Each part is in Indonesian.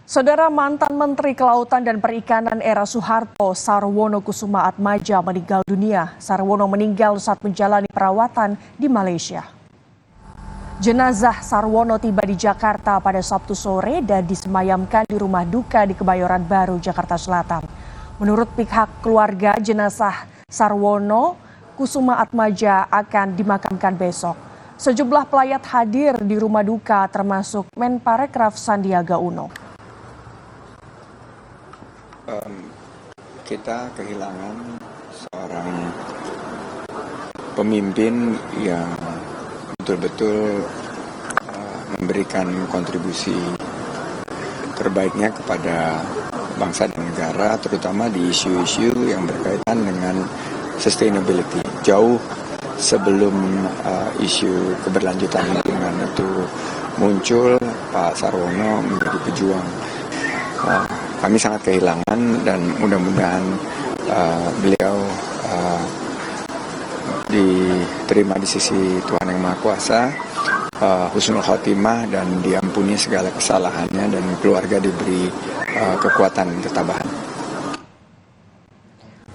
Saudara mantan Menteri Kelautan dan Perikanan era Soeharto, Sarwono Kusuma Atmaja meninggal dunia. Sarwono meninggal saat menjalani perawatan di Malaysia. Jenazah Sarwono tiba di Jakarta pada Sabtu sore dan disemayamkan di rumah duka di Kebayoran Baru, Jakarta Selatan. Menurut pihak keluarga, jenazah Sarwono Kusuma Atmaja akan dimakamkan besok. Sejumlah pelayat hadir di rumah duka termasuk Menparekraf Sandiaga Uno. Kita kehilangan seorang pemimpin yang betul-betul memberikan kontribusi terbaiknya kepada bangsa dan negara, terutama di isu-isu yang berkaitan dengan sustainability. Jauh sebelum isu keberlanjutan lingkungan itu muncul, Pak Sarwono menjadi pejuang. Kami sangat kehilangan dan mudah-mudahan beliau diterima di sisi Tuhan Yang Maha Kuasa, husnul khotimah dan diampuni segala kesalahannya dan keluarga diberi kekuatan dan ketabahan.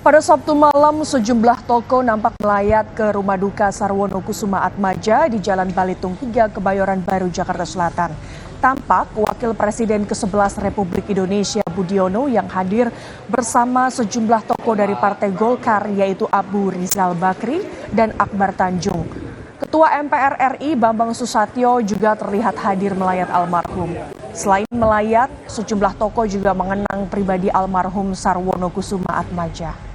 Pada Sabtu malam, sejumlah toko nampak melayat ke rumah duka Sarwono Kusuma Atmaja di Jalan Balitung 3, Kebayoran Baru, Jakarta Selatan. Tampak Wakil Presiden ke-11 Republik Indonesia Budiono yang hadir bersama sejumlah tokoh dari Partai Golkar yaitu Abu Rizal Bakri dan Akbar Tanjung. Ketua MPR RI Bambang Susatyo juga terlihat hadir melayat almarhum. Selain melayat, sejumlah tokoh juga mengenang pribadi almarhum Sarwono Kusuma Atmaja.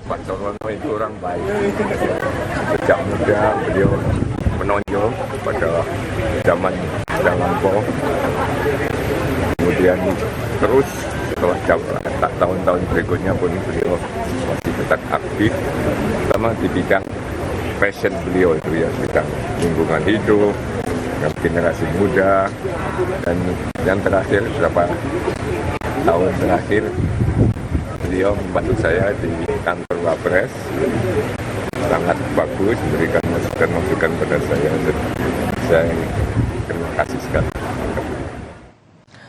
Pak Sarwono itu orang baik. Sejak muda beliau menonjol pada zaman yang lampau. Kemudian terus setelah tahun-tahun berikutnya pun beliau masih tetap aktif, terutama di bidang passion beliau itu ya, bidang lingkungan hidup, generasi muda, dan yang terakhir beberapa tahun terakhir beliau membantu saya di kantor Wapres, sangat bagus, memberikan masukan-masukan pada saya. Saya terima kasih sekali.